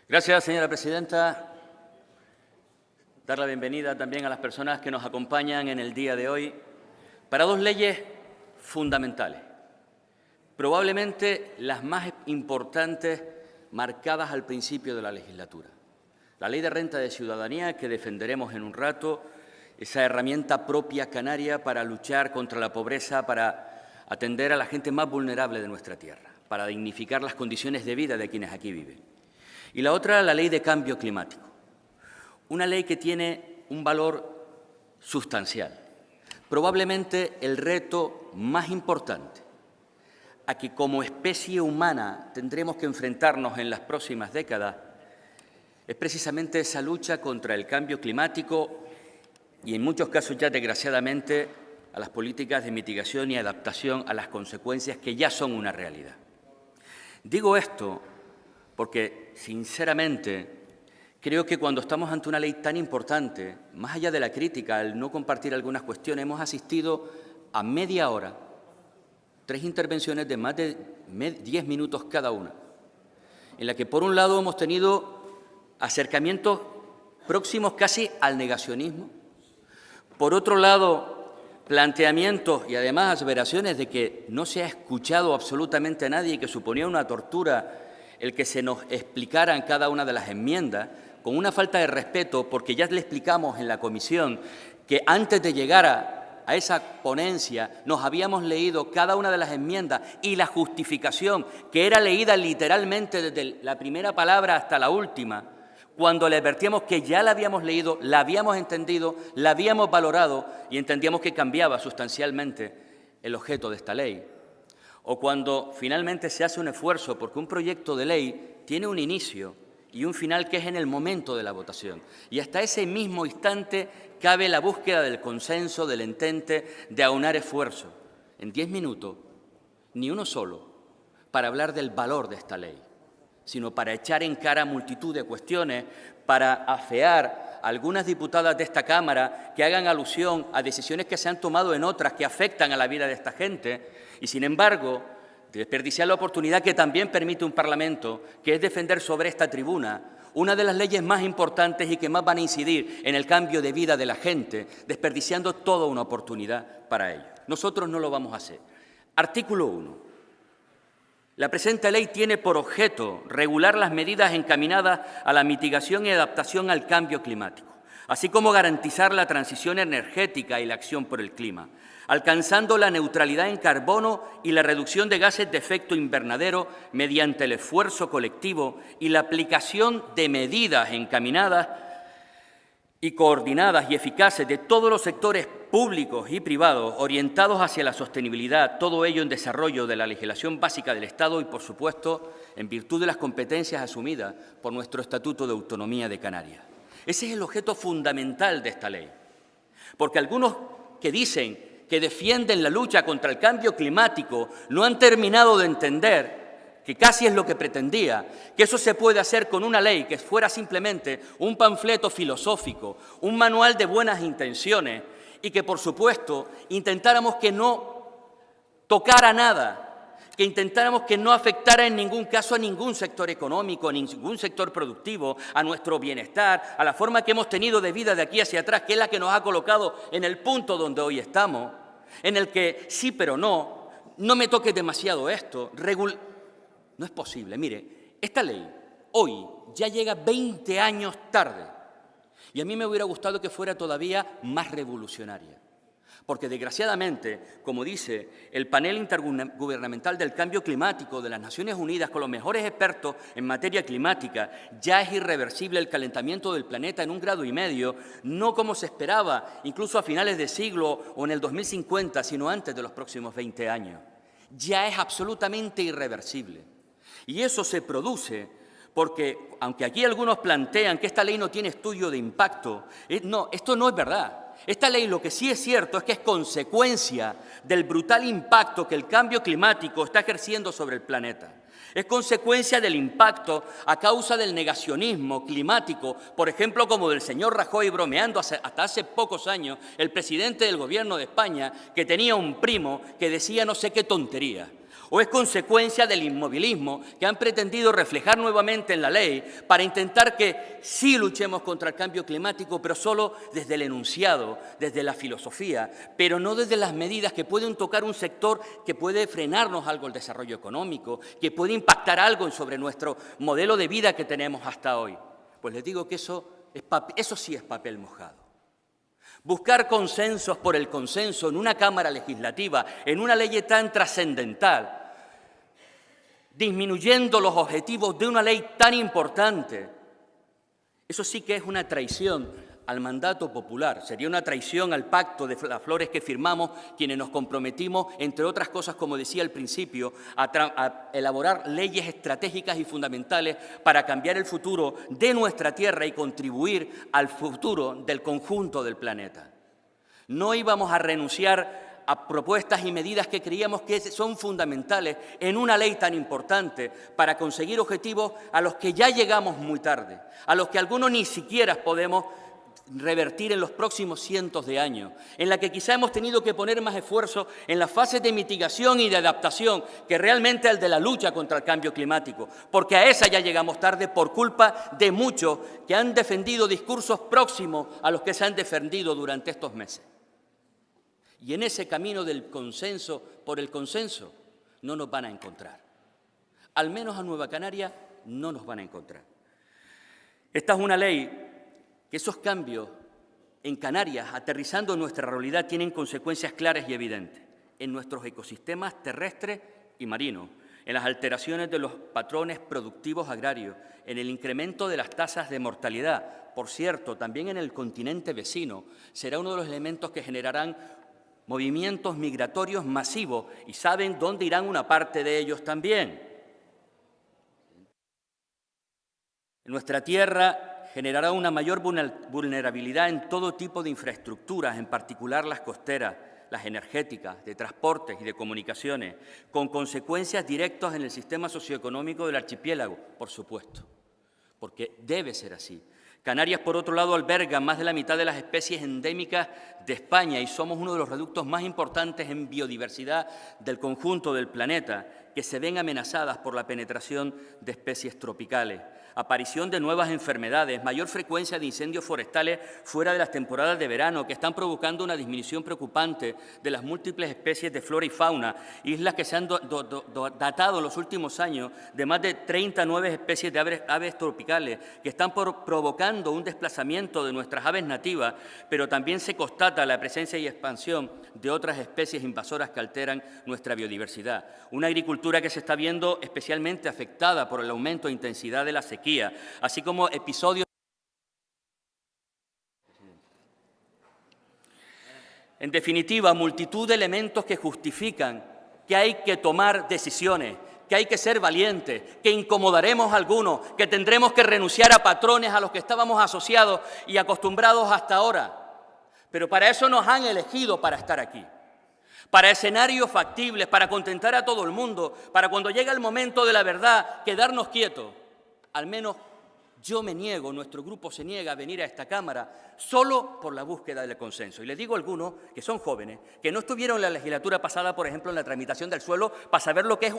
Gracias, señora presidenta. Dar la bienvenida también a las personas que nos acompañan en el día de hoy para dos leyes fundamentales, probablemente las más importantes marcadas al principio de la legislatura. La Ley de Renta de Ciudadanía, que defenderemos en un rato, esa herramienta propia canaria para luchar contra la pobreza, para atender a la gente más vulnerable de nuestra tierra, para dignificar las condiciones de vida de quienes aquí viven. Y la otra, la Ley de Cambio Climático, una ley que tiene un valor sustancial, probablemente el reto más importante a que como especie humana tendremos que enfrentarnos en las próximas décadas es precisamente esa lucha contra el cambio climático y, en muchos casos ya desgraciadamente, a las políticas de mitigación y adaptación a las consecuencias que ya son una realidad. Digo esto porque, sinceramente, creo que cuando estamos ante una ley tan importante, más allá de la crítica, al no compartir algunas cuestiones, hemos asistido a media hora, 3 intervenciones de más de 10 minutos cada una, en la que, por un lado, hemos tenido acercamientos próximos casi al negacionismo, por otro lado, planteamientos y además aseveraciones de que no se ha escuchado absolutamente a nadie y que suponía una tortura el que se nos explicaran cada una de las enmiendas, con una falta de respeto, porque ya le explicamos en la comisión que antes de llegar a esa ponencia nos habíamos leído cada una de las enmiendas y la justificación, que era leída literalmente desde la primera palabra hasta la última, cuando le advertíamos que ya la habíamos leído, la habíamos entendido, la habíamos valorado y entendíamos que cambiaba sustancialmente el objeto de esta ley. O cuando finalmente se hace un esfuerzo porque un proyecto de ley tiene un inicio y un final que es en el momento de la votación. Y hasta ese mismo instante cabe la búsqueda del consenso, del entente, de aunar esfuerzos. En 10 minutos, ni uno solo, para hablar del valor de esta ley, sino para echar en cara multitud de cuestiones, para afear a algunas diputadas de esta Cámara que hagan alusión a decisiones que se han tomado en otras que afectan a la vida de esta gente y, sin embargo, desperdiciar la oportunidad que también permite un Parlamento, que es defender sobre esta tribuna una de las leyes más importantes y que más van a incidir en el cambio de vida de la gente, desperdiciando toda una oportunidad para ello. Nosotros no lo vamos a hacer. Artículo 1. La presente ley tiene por objeto regular las medidas encaminadas a la mitigación y adaptación al cambio climático, así como garantizar la transición energética y la acción por el clima, alcanzando la neutralidad en carbono y la reducción de gases de efecto invernadero mediante el esfuerzo colectivo y la aplicación de medidas encaminadas y coordinadas y eficaces de todos los sectores públicos y privados orientados hacia la sostenibilidad, todo ello en desarrollo de la legislación básica del Estado y, por supuesto, en virtud de las competencias asumidas por nuestro Estatuto de Autonomía de Canarias. Ese es el objeto fundamental de esta ley, porque algunos que dicen que defienden la lucha contra el cambio climático no han terminado de entender que casi es lo que pretendía, que eso se puede hacer con una ley que fuera simplemente un panfleto filosófico, un manual de buenas intenciones y que, por supuesto, intentáramos que no tocara nada, que intentáramos que no afectara en ningún caso a ningún sector económico, a ningún sector productivo, a nuestro bienestar, a la forma que hemos tenido de vida de aquí hacia atrás, que es la que nos ha colocado en el punto donde hoy estamos, en el que sí pero no me toque demasiado esto, no es posible. Mire, esta ley hoy ya llega 20 años tarde y a mí me hubiera gustado que fuera todavía más revolucionaria. Porque, desgraciadamente, como dice el panel intergubernamental del cambio climático de las Naciones Unidas, con los mejores expertos en materia climática, ya es irreversible el calentamiento del planeta en 1,5 grados, no como se esperaba, incluso a finales de siglo o en el 2050, sino antes de los próximos 20 años. Ya es absolutamente irreversible. Y eso se produce porque, aunque aquí algunos plantean que esta ley no tiene estudio de impacto, no, esto no es verdad. Esta ley lo que sí es cierto es que es consecuencia del brutal impacto que el cambio climático está ejerciendo sobre el planeta. Es consecuencia del impacto a causa del negacionismo climático, por ejemplo, como del señor Rajoy, bromeando hasta hace pocos años, el presidente del Gobierno de España, que tenía un primo que decía no sé qué tontería. ¿O es consecuencia del inmovilismo que han pretendido reflejar nuevamente en la ley para intentar que sí luchemos contra el cambio climático, pero solo desde el enunciado, desde la filosofía, pero no desde las medidas que pueden tocar un sector que puede frenarnos algo el desarrollo económico, que puede impactar algo sobre nuestro modelo de vida que tenemos hasta hoy? Pues les digo que eso sí es papel mojado. Buscar consensos por el consenso en una Cámara Legislativa, en una ley tan trascendental, disminuyendo los objetivos de una ley tan importante, eso sí que es una traición al mandato popular, sería una traición al pacto de las flores que firmamos quienes nos comprometimos, entre otras cosas, como decía al principio, a elaborar leyes estratégicas y fundamentales para cambiar el futuro de nuestra tierra y contribuir al futuro del conjunto del planeta. No íbamos a renunciar a propuestas y medidas que creíamos que son fundamentales en una ley tan importante para conseguir objetivos a los que ya llegamos muy tarde, a los que algunos ni siquiera podemos revertir en los próximos cientos de años, en la que quizá hemos tenido que poner más esfuerzo en las fases de mitigación y de adaptación que realmente el de la lucha contra el cambio climático, porque a esa ya llegamos tarde por culpa de muchos que han defendido discursos próximos a los que se han defendido durante estos meses. Y en ese camino del consenso por el consenso no nos van a encontrar. Al menos a Nueva Canaria no nos van a encontrar. Esta es una ley que esos cambios en Canarias, aterrizando en nuestra realidad, tienen consecuencias claras y evidentes en nuestros ecosistemas terrestres y marinos, en las alteraciones de los patrones productivos agrarios, en el incremento de las tasas de mortalidad. Por cierto, también en el continente vecino será uno de los elementos que generarán movimientos migratorios masivos y saben dónde irán una parte de ellos también. En nuestra tierra generará una mayor vulnerabilidad en todo tipo de infraestructuras, en particular las costeras, las energéticas, de transportes y de comunicaciones, con consecuencias directas en el sistema socioeconómico del archipiélago, por supuesto, porque debe ser así. Canarias, por otro lado, alberga más de la mitad de las especies endémicas de España y somos uno de los reductos más importantes en biodiversidad del conjunto del planeta, que se ven amenazadas por la penetración de especies tropicales, aparición de nuevas enfermedades, mayor frecuencia de incendios forestales fuera de las temporadas de verano, que están provocando una disminución preocupante de las múltiples especies de flora y fauna, islas que se han datado en los últimos años de más de 30 nuevas especies de aves tropicales, que están provocando un desplazamiento de nuestras aves nativas, pero también se constata la presencia y expansión de otras especies invasoras que alteran nuestra biodiversidad. Una agricultura que se está viendo especialmente afectada por el aumento de intensidad de la sequía, así como episodios. En definitiva, multitud de elementos que justifican que hay que tomar decisiones, que hay que ser valientes, que incomodaremos a algunos, que tendremos que renunciar a patrones a los que estábamos asociados y acostumbrados hasta ahora. Pero para eso nos han elegido para estar aquí. Para escenarios factibles, para contentar a todo el mundo, para cuando llegue el momento de la verdad, quedarnos quietos. Al menos yo me niego, nuestro grupo se niega a venir a esta Cámara solo por la búsqueda del consenso. Y les digo a algunos que son jóvenes, que no estuvieron en la legislatura pasada, por ejemplo, en la tramitación del suelo, para saber lo que es